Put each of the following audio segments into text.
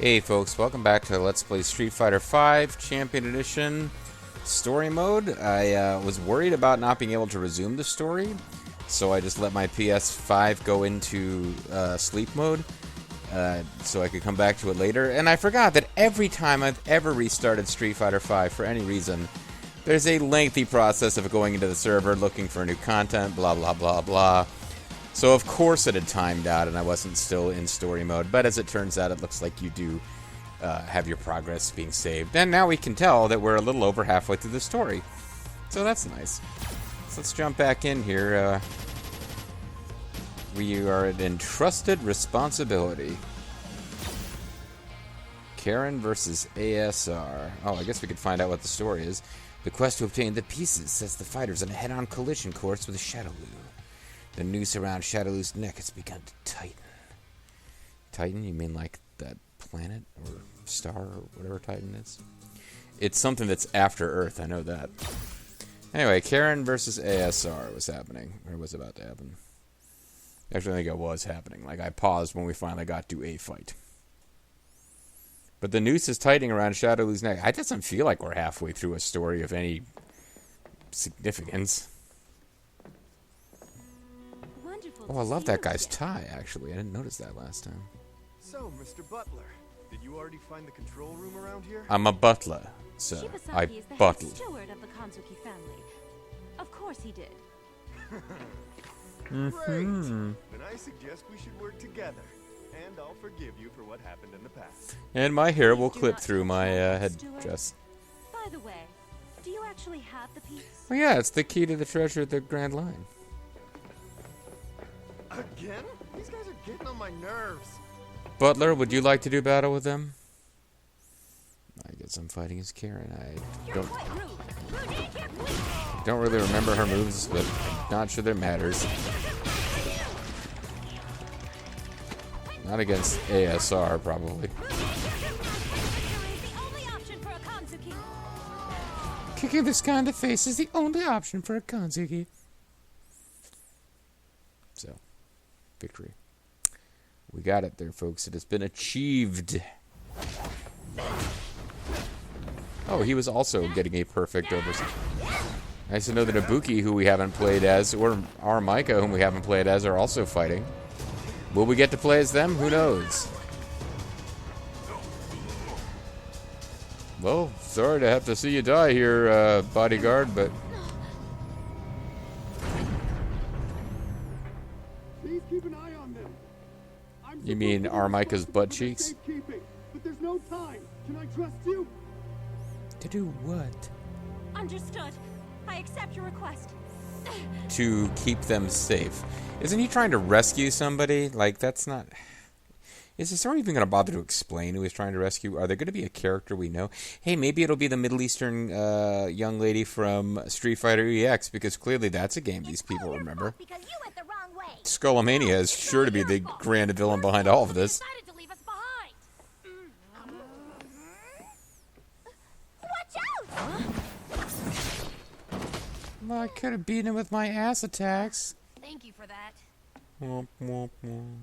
Hey folks, welcome back to Let's Play Street Fighter V Champion Edition Story Mode. I was worried about not being able to resume the story, so I just let my PS5 go into sleep mode so I could come back to it later. And I forgot that every time I've ever restarted Street Fighter V for any reason, there's a lengthy process of going into the server, looking for new content, blah blah blah blah. So of course it had timed out and I wasn't still in story mode, but as it turns out, it looks like you do have your progress being saved. And now we can tell that we're a little over halfway through the story. So that's nice. So let's jump back in here. We are at Entrusted Responsibility. Karen versus ASR. Oh, I guess we could find out what the story is. The quest to obtain the pieces sets the fighters on a head-on collision course with Shadowloo. The noose around Shadowloo's neck has begun to tighten. Titan? You mean like that planet or star or whatever Titan is? It's something that's after Earth, I know that. Anyway, Karen versus ASR was happening, or was about to happen. Actually, I think it was happening. Like, I paused when we finally got to a fight. But the noose is tightening around Shadowloo's neck. It doesn't feel like we're halfway through a story of any significance. Oh, I love that guy's tie, actually. I didn't notice that last time. So, Mr. Butler, did you already find the control room around here? I'm a butler, sir. I buttle. Steward of the Kanzuki family. Of course he did. Great. Then I suggest we should work together, and I'll forgive you for what happened in the past. And my hair will clip through my headdress. By the way, do you actually have the piece? Oh yeah, it's the key to the treasure of the Grand Line. Again? These guys are getting on my nerves. Butler, would you like to do battle with them? I guess I'm fighting as Karen. I don't really remember her moves, but I'm not sure that it matters. Not against ASR, probably. Kicking this guy in the face is the only option for a Kanzuki. So, victory. We got it there, folks. It has been achieved. Oh, he was also getting a perfect over. Nice to know that Ibuki, who we haven't played as, or Armika, whom we haven't played as, are also fighting. Will we get to play as them? Who knows? Well, sorry to have to see you die here, bodyguard, but... Please keep an eye on them. You mean Armika's butt cheeks? But there's no time. Can I trust you? To do what? Understood. I accept your request. To keep them safe. Isn't he trying to rescue somebody? Like, that's not... Is the story even going to bother to explain who he's trying to rescue? Are there going to be a character we know? Hey, maybe it'll be the Middle Eastern young lady from Street Fighter EX, because clearly that's a game these people remember. Skullomania is sure to be the grand villain behind all of this. Well, I could have beaten him with my ass attacks. Thank you for that. Womp, womp, womp.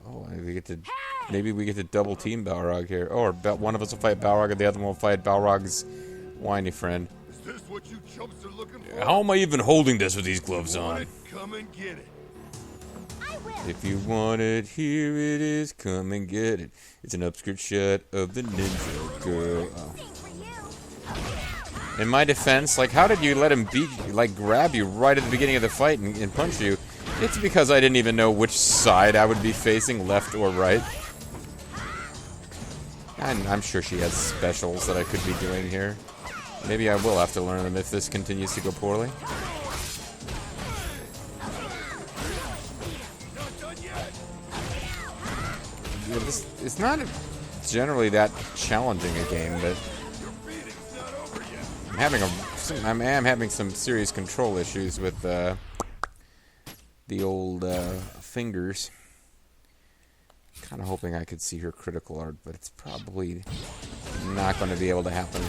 Oh, maybe we get to double team Balrog here. Or one of us will fight Balrog and the other one will fight Balrog's whiny friend. Is this what you chumps are looking for? How am I even holding this with these gloves on? Come and get it. I will. If you want it, here it is. Come and get it. It's an upskirt shot of the ninja girl. Oh. In my defense, like, how did you let him grab you right at the beginning of the fight and punch you? It's because I didn't even know which side I would be facing, left or right. And I'm sure she has specials that I could be doing here. Maybe I will have to learn them if this continues to go poorly. Yeah, it's not generally that challenging a game, but I am having some serious control issues with the old fingers. Kind of hoping I could see her critical art, but it's probably not going to be able to happen.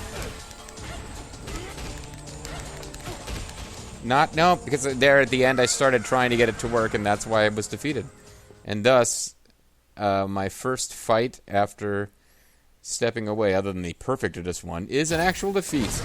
No, because there at the end I started trying to get it to work, and that's why I was defeated. And thus, my first fight after stepping away, other than the perfectest one, is an actual defeat.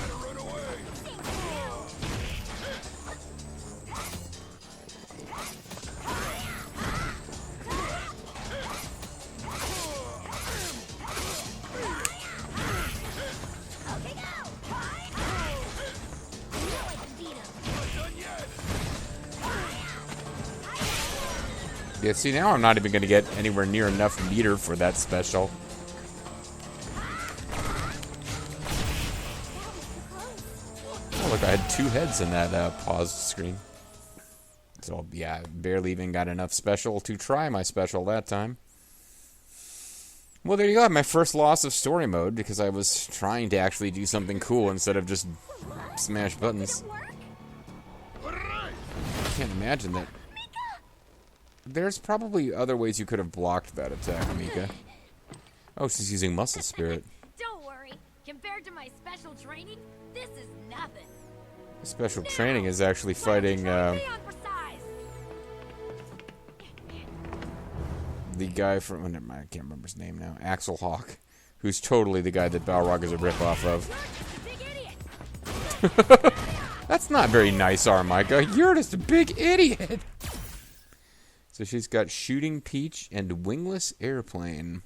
Yeah, see, now I'm not even going to get anywhere near enough meter for that special. Oh, look, I had 2 heads in that pause screen. So, yeah, barely even got enough special to try my special that time. Well, there you go. My first loss of story mode because I was trying to actually do something cool instead of just smash buttons. I can't imagine that. There's probably other ways you could have blocked that attack, Mika. Oh, she's using muscle spirit. Don't worry. Compared to my special training, this is nothing. Special training is actually fighting the guy from... Oh, never mind, I can't remember his name now. Axel Hawk, who's totally the guy that Balrog is a ripoff of. That's not very nice, Armika. You're just a big idiot. So she's got Shooting Peach and Wingless Airplane.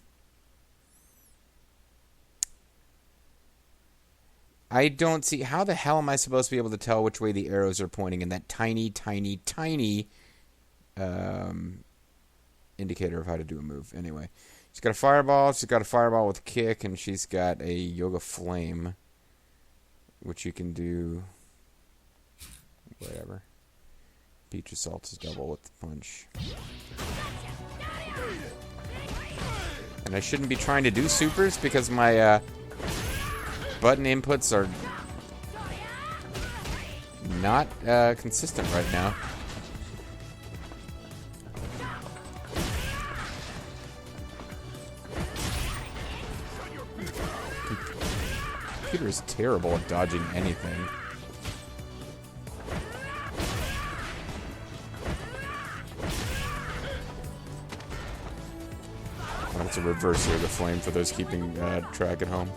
I don't see... How the hell am I supposed to be able to tell which way the arrows are pointing in that tiny, tiny, tiny indicator of how to do a move? Anyway, she's got a fireball. She's got a fireball with kick, and she's got a Yoga Flame, which you can do... Whatever. Peach Assault is double with the punch. And I shouldn't be trying to do supers because my button inputs are not consistent right now. Computer is terrible at dodging anything. It's a reverse Yoga Flame for those keeping track at home.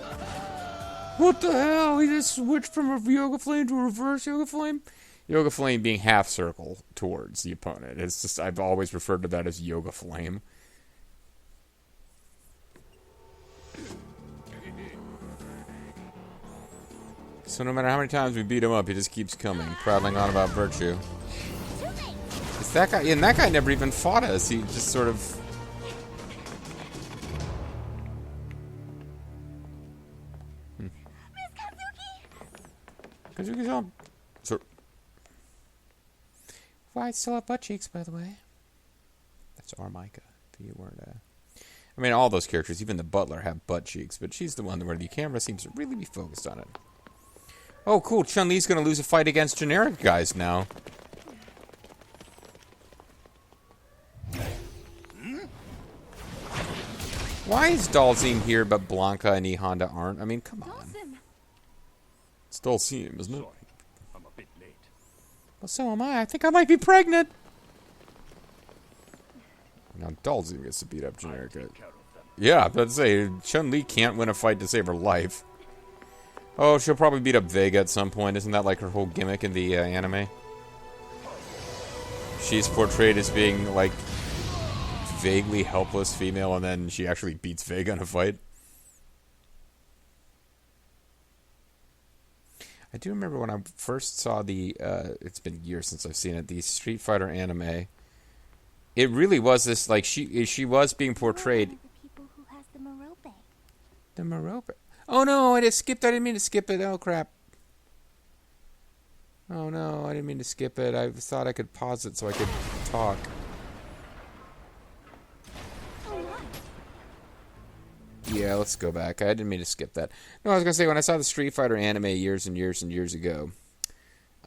What the hell? He just switched from a Yoga Flame to a reverse Yoga Flame? Yoga Flame being half circle towards the opponent. It's just, I've always referred to that as Yoga Flame. So no matter how many times we beat him up, he just keeps coming, prattling on about virtue. It's that guy, and that guy never even fought us. He just sort of... Kazuki's on. So, why I still have butt cheeks, by the way. That's Armika. If you weren't. I mean, all those characters, even the butler, have butt cheeks, but she's the one where the camera seems to really be focused on it. Oh, cool. Chun-Li's going to lose a fight against generic guys now. Why is Dalzim here, but Blanca and E Honda aren't? I mean, come on. It's Dalzim, isn't it? I'm a bit late. Well, so am I. I think I might be pregnant. Now, Dalzim gets to beat up Generica. Yeah, let's say Chun-Li can't win a fight to save her life. Oh, she'll probably beat up Vega at some point. Isn't that like her whole gimmick in the anime? She's portrayed as being, like, vaguely helpless female, and then she actually beats Vega in a fight. I do remember when I first saw the, it's been years since I've seen it, the Street Fighter anime. It really was this, like, she was being portrayed. The people who has the Merope. The Merope. Oh no, I just skipped. I didn't mean to skip it. Oh crap. Oh no, I didn't mean to skip it. I thought I could pause it so I could talk. Yeah, let's go back. I didn't mean to skip that. No, I was gonna say, when I saw the Street Fighter anime years and years and years ago,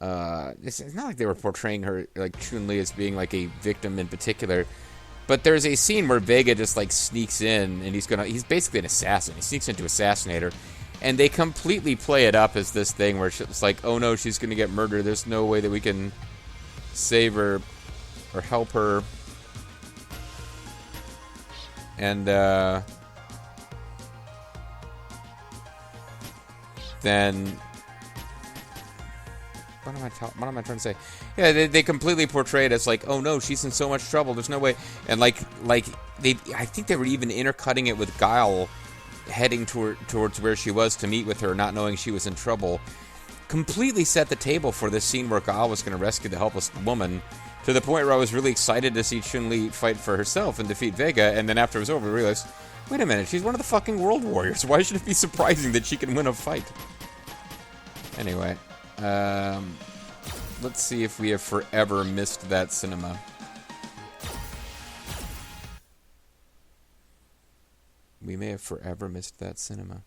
it's not like they were portraying her, like, Chun-Li as being like a victim in particular, but there's a scene where Vega just, like, sneaks in, and he's basically an assassin. He sneaks in to assassinate her, and they completely play it up as this thing where it's like, oh no, she's gonna get murdered. There's no way that we can save her or help her. And then what am I trying to say? Yeah, they completely portrayed us like, oh no, she's in so much trouble. There's no way. And I think they were even intercutting it with Guile heading towards where she was to meet with her, not knowing she was in trouble. Completely set the table for this scene where Guile was going to rescue the helpless woman, to the point where I was really excited to see Chun-Li fight for herself and defeat Vega. And then after it was over, I realized, wait a minute, she's one of the fucking world warriors. Why should it be surprising that she can win a fight? Anyway. Let's see if we have forever missed that cinema. We may have forever missed that cinema.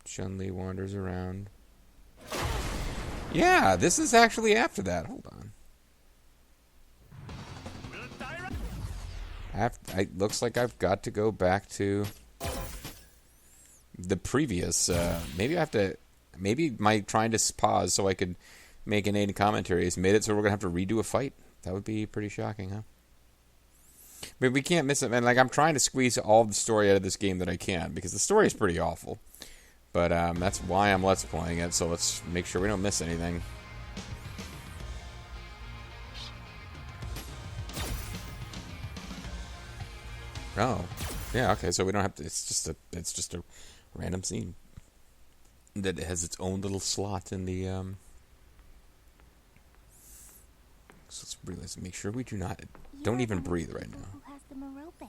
Chun-Li wanders around. Yeah, this is actually after that. Hold on. It looks like I've got to go back to the previous. Maybe I have to. Maybe my trying to pause so I could make an aid commentary has made it so we're gonna have to redo a fight. That would be pretty shocking, huh? But we can't miss it, man. Like, I'm trying to squeeze all the story out of this game that I can, because the story is pretty awful. But that's why I'm Let's Playing it, so let's make sure we don't miss anything. Oh, yeah, okay, so we don't have to, it's just a random scene that has its own little slot in the, so let's realize, make sure we don't even breathe right now. Who has the Morobe?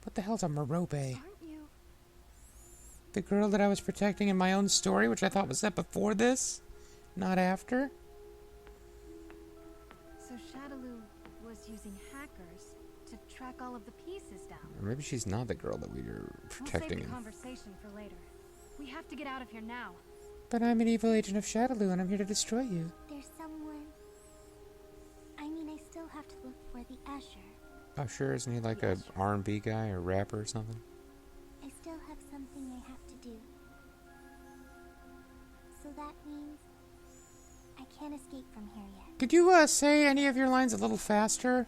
What the hell's a Morobe? Aren't you? The girl that I was protecting in my own story, which I thought was set before this, not after? So Shadaloo was using hackers to track all of the pieces down. Or maybe she's not the girl that we were protecting. We'll save the conversation for later. We have to get out of here now. But I'm an evil agent of Shadaloo, and I'm here to destroy you. There's someone. I mean, I still have to look for the Usher. Oh, sure, isn't he like a R&B guy or rapper or something? I still have something I have to do. So that means I can't escape from here yet. Could you say any of your lines a little faster?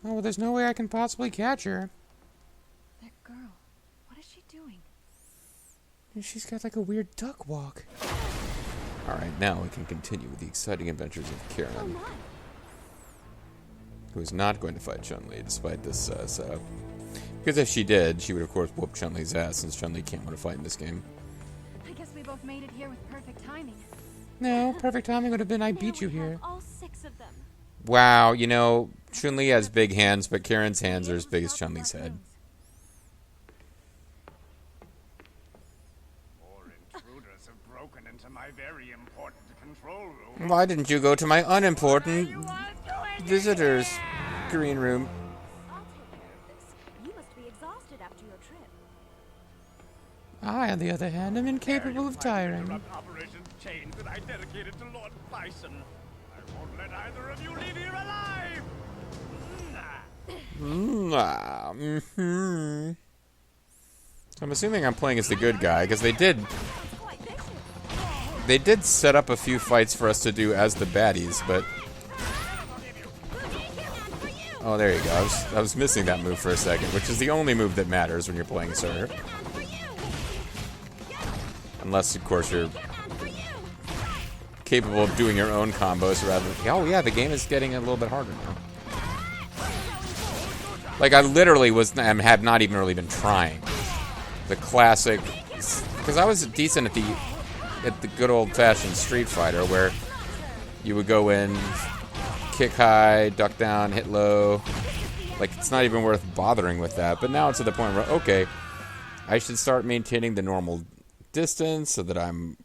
Oh, well, there's no way I can possibly catch her. That girl, what is she doing? She's got like a weird duck walk. Alright, now we can continue with the exciting adventures of Karen, who is not going to fight Chun-Li despite this setup. Because if she did, she would of course whoop Chun-Li's ass, since Chun-Li can't win a fight in this game. I guess we both made it here with perfect timing. No, perfect timing would have been I beat you Now we have here. all 6 of them. Wow, you know, Chun-Li has big hands, but Karen's hands are as big as Chun-Li's head. More intruders have broken into my very important control room. Why didn't you go to my unimportant visitors' green room? I'll take care of this. You must be exhausted after your trip. I, on the other hand, am incapable of tiring. Interrupt Operation Change that I dedicated to Lord Bison. I won't let either of you leave here alive. So I'm assuming I'm playing as the good guy, because they did set up a few fights for us to do as the baddies, but... Oh, there you go. I was missing that move for a second, which is the only move that matters when you're playing Sir. Unless, of course, you're capable of doing your own combos rather than... Oh, yeah, the game is getting a little bit harder now. Like, I literally have not even really been trying. The classic... Because I was decent at the good old-fashioned Street Fighter, where you would go in, kick high, duck down, hit low. Like, it's not even worth bothering with that. But now it's to the point where, okay, I should start maintaining the normal distance so that I'm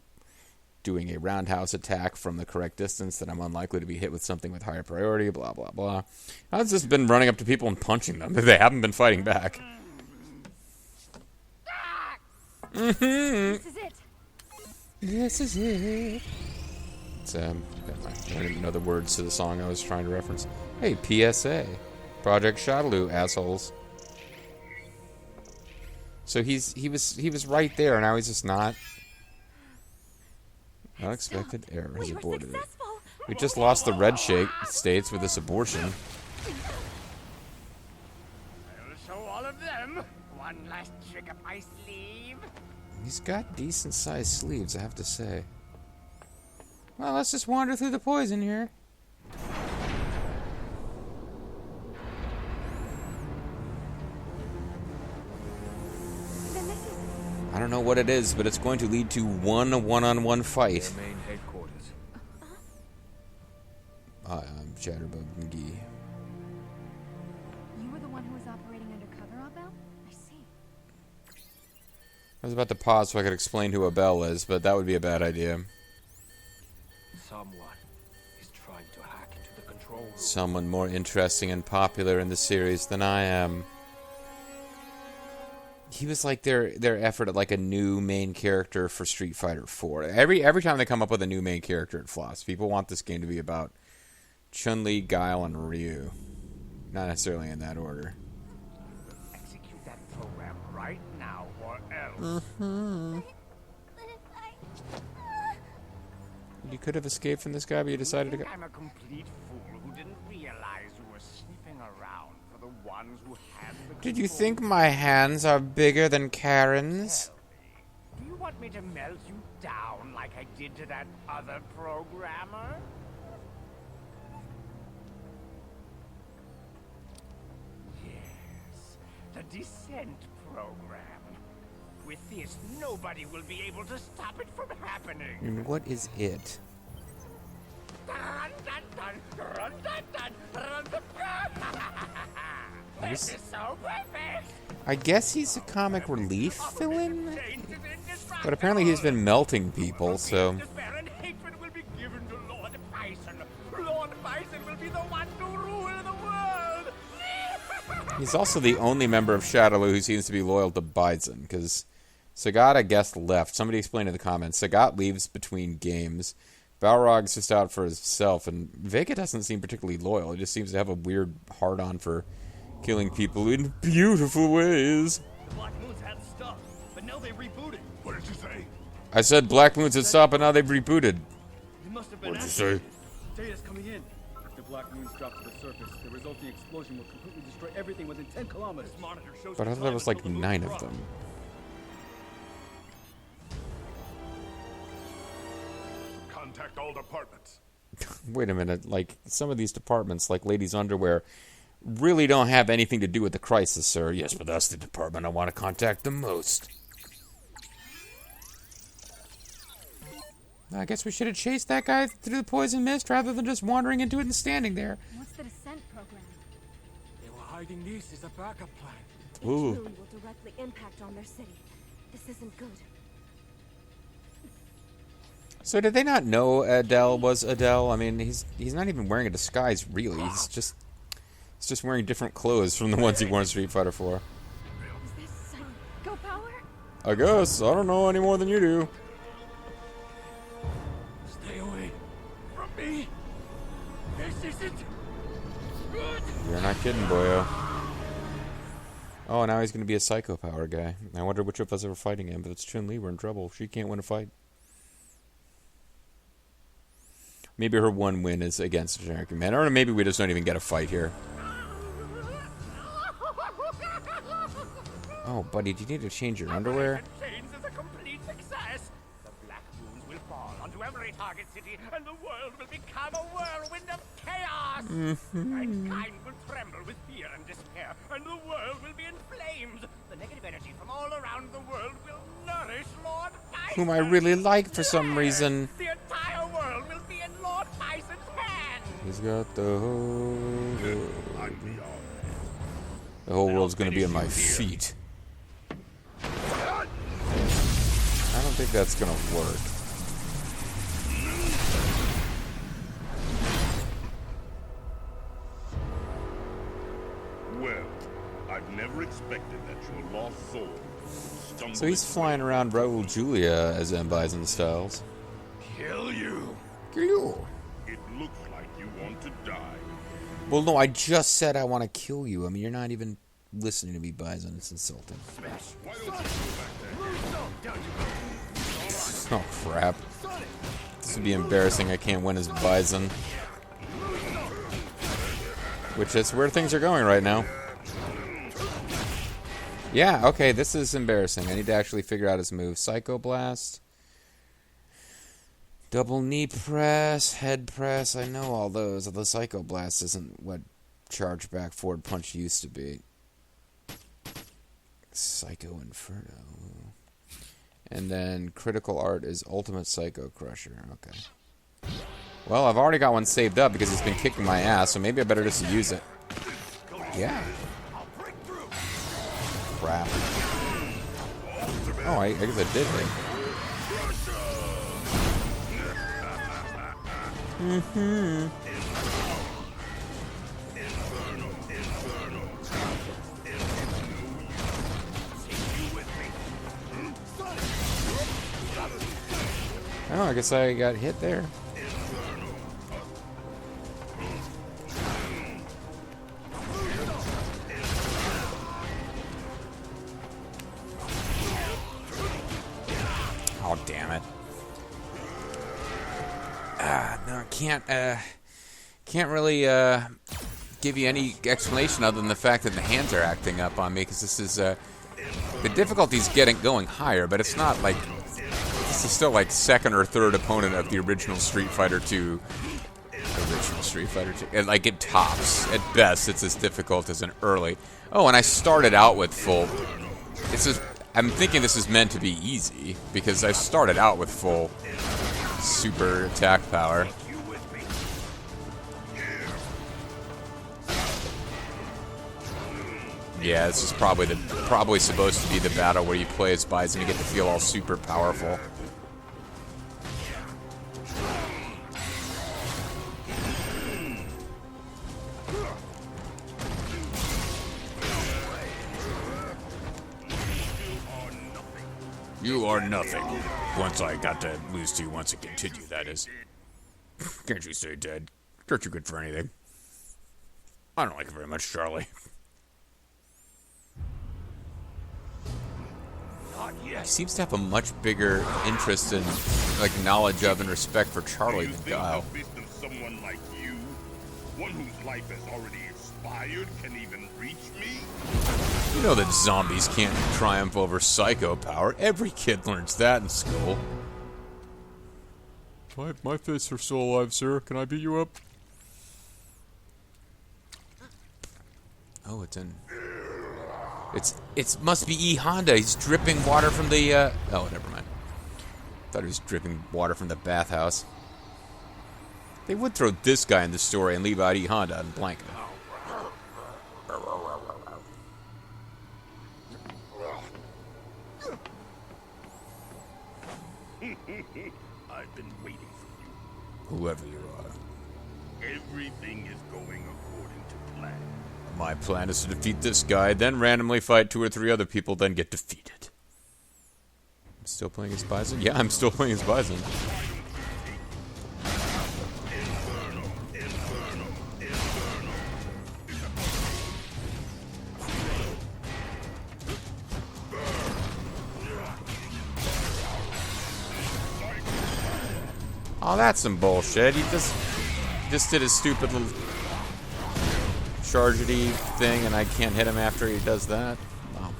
doing a roundhouse attack from the correct distance, that I'm unlikely to be hit with something with higher priority, blah, blah, blah. I've just been running up to people and punching them. They haven't been fighting back. This is it. This is it. It's, I don't even know the words to the song I was trying to reference. Hey, PSA. Project Shadaloo, assholes. So he was right there, now he's just not. Unexpected error has We were aborted it. successful. We just lost the red states with this abortion. I'll show all of them one last trick up my sleeve. He's got decent-sized sleeves, I have to say. Well, let's just wander through the poison here. I don't know what it is, but it's going to lead to one-on-one fight. Their main headquarters. I'm Chatterbug McGee. You were the one who was operating undercover, Abel? I see. I was about to pause so I could explain who Abel is, but that would be a bad idea. Someone is trying to hack into the control room. Someone more interesting and popular in the series than I am. He was like their effort at like a new main character for Street Fighter 4. Every time they come up with a new main character, it flops. People want this game to be about Chun-Li, Guile, and Ryu. Not necessarily in that order. Execute that program right now, or else. You could have escaped from this guy, but you decided to go. I'm a complete fool who didn't realize you were sniffing around for the ones who had the Did you control. think my hands are bigger than Karen's? Tell me, do you want me to melt you down like I did to that other programmer? Yes, the Descent program. With this, nobody will be able to stop it from happening. And what is it? Dun, dun, dun, run, dun, dun, run, dun, dun. This is so perfect. I guess he's a comic relief villain? Change is indescribable. But apparently he's been melting people, so... Despair and hatred will be given to Lord Bison. Lord Bison will be the one to rule the world. He's also the only member of Shadowloo who seems to be loyal to Bison, because Sagat, I guess, left. Somebody explained in the comments. Sagat leaves between games. Balrog's just out for himself, and Vega doesn't seem particularly loyal. He just seems to have a weird hard-on for killing people in beautiful ways. The Black Moons had stuff, but now they rebooted. What did you say? I said Black Moons had stopped, but now they've rebooted. It must have been What did you say? Data's coming in. If the Black Moons drop to the surface, the resulting explosion will completely destroy everything within 10 kilometers. This monitor shows But I thought there was like 9 of them. Contact all departments. Wait a minute, like, some of these departments, like ladies' underwear, really don't have anything to do with the crisis, sir. Yes, but that's the department I want to contact the most. I guess we should have chased that guy through the poison mist rather than just wandering into it and standing there. What's the Descent program? They were hiding this as a backup plan. Each Ooh. buoy will directly impact on their city. This isn't good. So did they not know Adele was Adele? I mean, he's not even wearing a disguise, really. He's just wearing different clothes from the ones he wore in Street Fighter 4. Is this psycho power? I guess. I don't know any more than you do. Stay away from me. This isn't good. You're not kidding, boyo. Oh, now he's going to be a psycho power guy. I wonder which of us ever fighting him. If it's Chun-Li, we're in trouble. She can't win a fight. Maybe her one win is against a generic man. Or maybe we just don't even get a fight here. Oh, buddy, do you need to change your underwear? Chains is a complete success. The Black Moons will fall onto every target city, and the world will become a whirlwind of chaos. Mankind will tremble with fear and despair, and the world will be in flames. The negative energy from all around the world will nourish Lord Bison. Whom I really like for some reason. The entire world will be in Lord Bison's hands. He's got the whole world. The whole world's gonna be in my feet. I don't think that's gonna work. Well, I've never expected that your lost soul stumbled So he's its flying way around Raul Julia as M. Bison styles. Kill you. Kill. It looks like you want to die. Well, no, I just said I want to kill you. I mean, you're not even listening to me, Bison. It's insulting. Why don't you go back there? Oh, crap. would be embarrassing. I can't win as Bison. Which is where things are going right now. Yeah, okay, this is embarrassing. I need to actually figure out his move. Psycho Blast. Double knee press, head press. I know all those. The Psycho Blast isn't what charge back forward punch used to be. Psycho Inferno. And then Critical Art is Ultimate Psycho Crusher. Okay. Well, I've already got one saved up because it's been kicking my ass, so maybe I better just use it. Yeah. Crap. Oh, I guess I did hit. Oh, I guess I got hit there. Oh, damn it. No, I can't really give you any explanation other than the fact that the hands are acting up on me, because this is, the difficulty's going higher, but it's not like, this is still like second or third opponent of the original Street Fighter 2. Original Street Fighter 2. And, like, it tops. At best, it's as difficult as an early. Oh, and I started out with full. I'm thinking this is meant to be easy, because I started out with full super attack power. Yeah, this is probably supposed to be the battle where you play as Bison and get to feel all super powerful. You are nothing. Once I got to lose to you, once it continued, that is. Can't you stay dead? Aren't you good for anything? I don't like it very much, Charlie. He seems to have a much bigger interest in, like, knowledge of and respect for Charlie than Guile. Someone like you, one whose life has already expired, can even reach me? You know that zombies can't triumph over psycho power. Every kid learns that in school. My fists are still alive, sir. Can I beat you up? Oh, it's in. It must be E Honda. He's dripping water from the. Oh, never mind. Thought he was dripping water from the bathhouse. They would throw this guy in the story and leave out E Honda and blank him. I've been waiting for you. Whoever you are. Everything is going according to plan. My plan is to defeat this guy, then randomly fight 2 or 3 other people, then get defeated. I'm still playing as Bison? Yeah, I'm still playing as Bison. Oh, that's some bullshit. He just did his stupid little chargedy thing, and I can't hit him after he does that. Wow.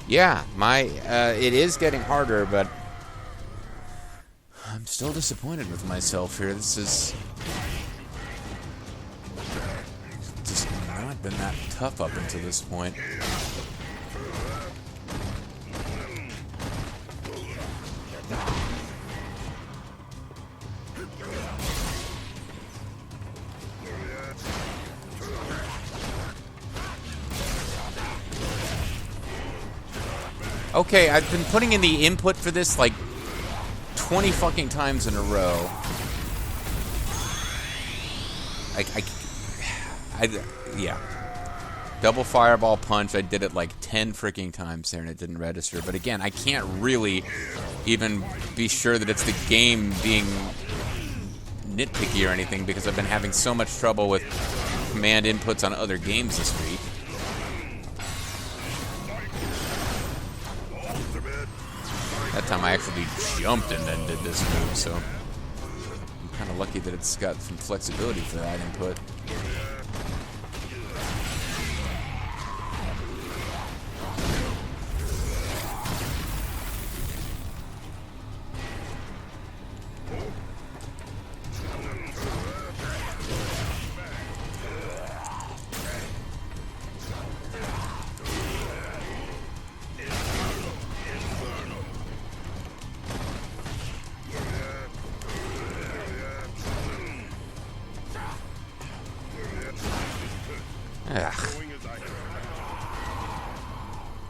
Yeah, it is getting harder, but I'm still disappointed with myself here. This is just not been that tough up until this point. Okay, I've been putting in the input for this like 20 fucking times in a row. Yeah. Double fireball punch, I did it like 10 freaking times there and it didn't register. But again, I can't really even be sure that it's the game being nitpicky or anything because I've been having so much trouble with command inputs on other games this week. That time I actually jumped and then did this move, so I'm kind of lucky that it's got some flexibility for that input.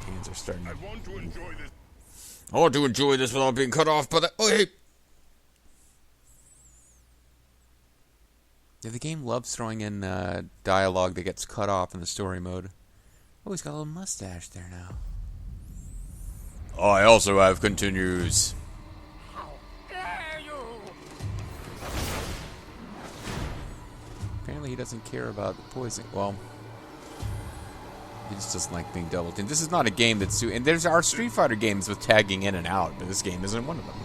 Hands are starting to... I want to enjoy this. I want to enjoy this without being cut off by the... Oh, hey! Yeah, the game loves throwing in dialogue that gets cut off in the story mode. Oh, he's got a little mustache there now. I also have continues. How dare you! Apparently he doesn't care about poison. Well, he just doesn't like being double teamed. This is not a game that's... And there's our Street Fighter games with tagging in and out, but this game isn't one of them.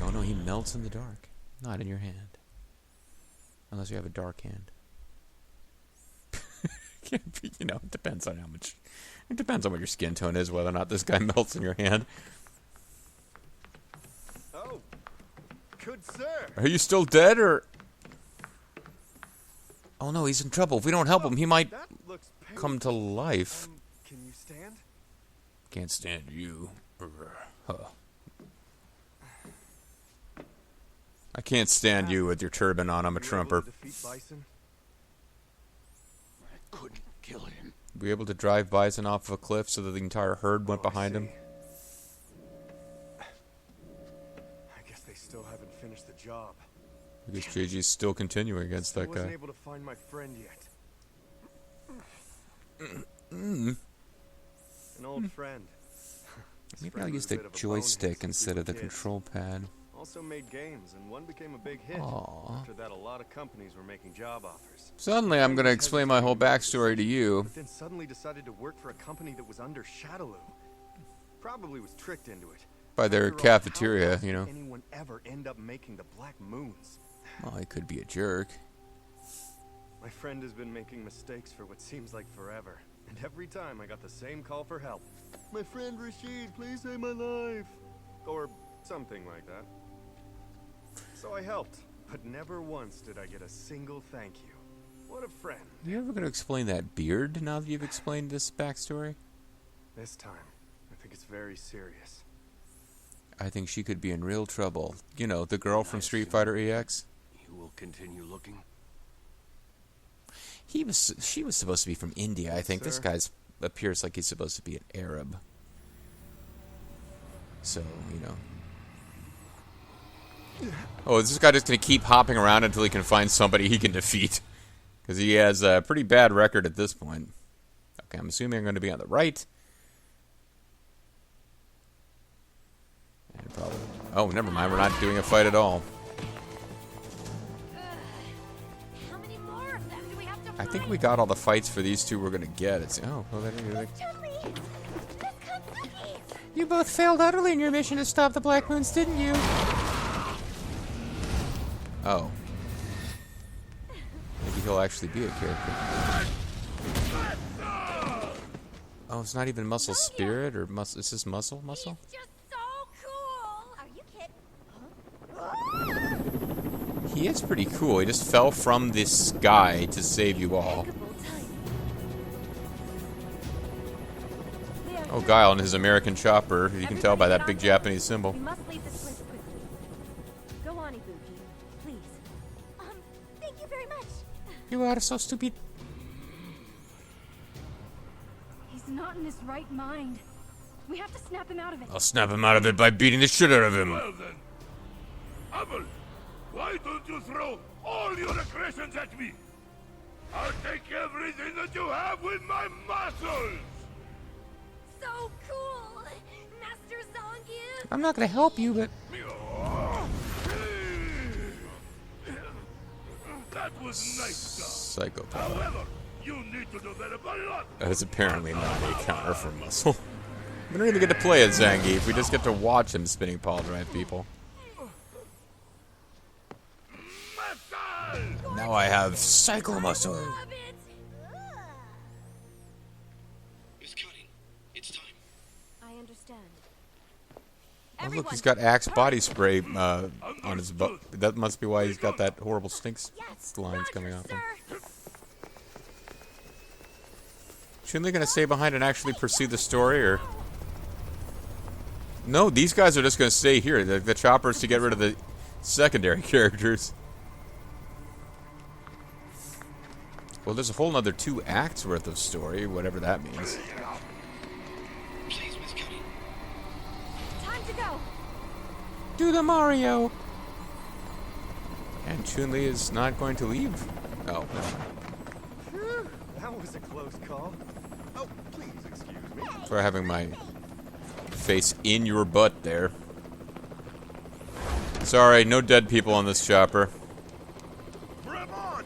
Oh no, he melts in the dark. Not in your hand. Unless you have a dark hand. You know, it depends on how much... It depends on what your skin tone is, whether or not this guy melts in your hand. Oh, good sir. Are you still dead, or... Oh no, he's in trouble. If we don't help him, he might come to life. Can you stand? Can't stand you. Huh. I can't stand you with your turban on. I'm a trumper. I couldn't kill him. Were you able to drive Bison off of a cliff so that the entire herd went behind him? I guess they still haven't finished the job. Because JG's still continuing against that guy. I wasn't able to find my friend yet. An old friend. Maybe I'll use the joystick instead of the control pad. Also made games, and one became a big hit. Aww. After that, a lot of companies were making job offers. Suddenly, I'm going to explain my whole backstory to you. But then suddenly decided to work for a company that was under Shadaloo. Probably was tricked into it. By their After all, cafeteria, how you know. else did anyone ever end up making the Black Moons? Well, he could be a jerk. My friend has been making mistakes for what seems like forever. And every time I got the same call for help. My friend Rashid, please save my life. Or something like that. So I helped, but never once did I get a single thank you. What a friend. Are you ever going to explain that beard now that you've explained this backstory? This time, I think it's very serious. I think she could be in real trouble. You know, the girl from Street Fighter EX. You will continue looking. She was supposed to be from India, I think. Sir? This guy's appears like he's supposed to be an Arab. So, you know. Oh, is this guy just going to keep hopping around until he can find somebody he can defeat? Because he has a pretty bad record at this point. Okay, I'm assuming I'm going to be on the right. And probably... Oh, never mind. We're not doing a fight at all. How many more of them do we have to I think fight? we got all the fights for these two we're going to get. It's... Oh, well, that is... You both failed utterly in your mission to stop the Black Moons, didn't you? Oh. Maybe he'll actually be a character. Oh, it's not even Muscle Spirit or Muscle. Is this Muscle? Muscle? He's just so cool. Are you kidding? He is pretty cool. He just fell from the sky to save you all. Oh, Guile and his American chopper. You can tell by that big Japanese symbol. We must leave this place quickly. Go on, Ibuki. Please. Thank you very much. You are so stupid. He's not in his right mind. We have to snap him out of it. I'll snap him out of it by beating the shit out of him. Well then, Abel, why don't you throw all your aggressions at me? I'll take everything that you have with my muscles! So cool! Master Zangief! I'm not gonna help you, but That was nice stuff. psychopath. However, you need to develop a lot. That is apparently not a counter for muscle. We don't even get to play as Zangief. We just get to watch him spinning pile drive people. Muscle! Now I have psycho muscle. Love it! Miss Cunning, it's time. I understand. Oh, look, he's got Axe body spray on his butt. That must be why he's got that horrible stinks lines coming off him. Shouldn't they gonna stay behind and actually pursue the story, or? No, these guys are just gonna stay here. The choppers to get rid of the secondary characters. Well, there's a whole nother 2 acts worth of story, whatever that means. Please, Miss Cunning. Time to go. Do the Mario! And Chun-Li is not going to leave. Oh, no. Phew, that was a close call. Oh, please excuse me. For having my face in your butt there. Sorry, no dead people on this chopper. Grab on!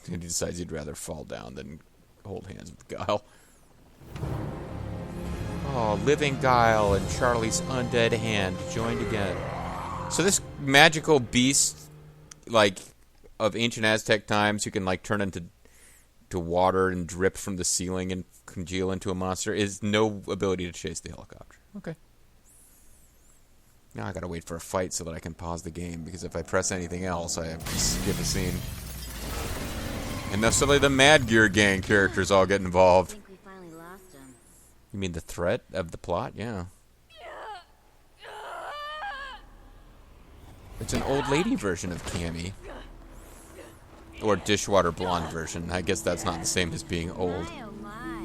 He decides he'd rather fall down than hold hands with Guile. Oh, living Guile and Charlie's undead hand joined again. So this magical beast, like, of ancient Aztec times, who can, like, turn into water and drip from the ceiling and congeal into a monster, is no ability to chase the helicopter. Okay. Now I gotta wait for a fight so that I can pause the game, because if I press anything else, I have to skip a scene. And now suddenly the Mad Gear Gang characters all get I involved. think we finally lost him. You mean the threat of the plot? Yeah. It's an old lady version of Cammy. Or dishwater blonde version. I guess that's not the same as being old. My oh my.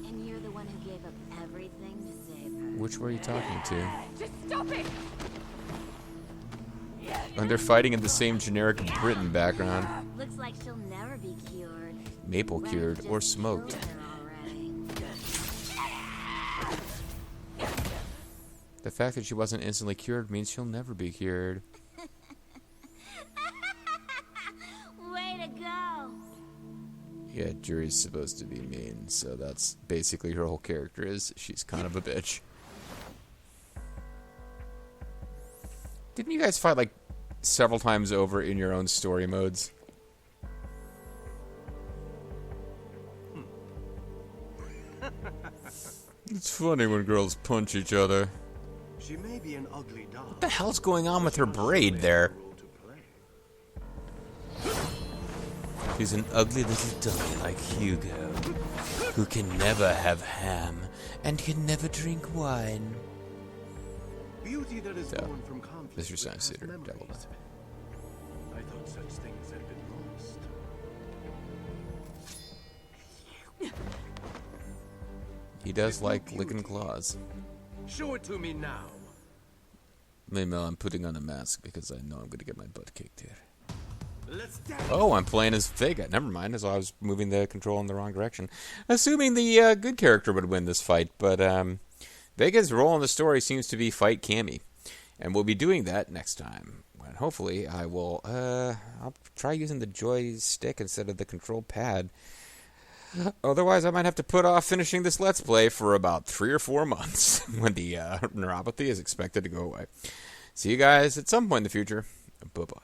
And you're the one who gave up everything to save her. Which were you talking to? Just stop it. And they're fighting in the same generic Britain background. Looks like she'll never be cured. Maple cured or smoked. Killed her already. The fact that she wasn't instantly cured means she'll never be cured. Way to go! Yeah, Jury's supposed to be mean, so that's basically her whole character is she's kind of a bitch. Didn't you guys fight like several times over in your own story modes? It's funny when girls punch each other. She may be an ugly doll. What the hell's going on with her braid there? She's an ugly little dummy like Hugo, who can never have ham and can never drink wine. Beauty that is Yeah. born from conflict Mr. Science has Theater, memories. Devil. I thought such things had been lost. He does like licking claws. Show it to me now. Meanwhile, I'm putting on a mask because I know I'm going to get my butt kicked here. Let's dance. Oh, I'm playing as Vega. Never mind, as I was moving the control in the wrong direction. Assuming the good character would win this fight, but Vega's role in the story seems to be fight Cammy. And we'll be doing that next time. And hopefully I will, I'll try using the joystick instead of the control pad. Otherwise, I might have to put off finishing this Let's Play for about 3 or 4 months when the neuropathy is expected to go away. See you guys at some point in the future. Bye-bye.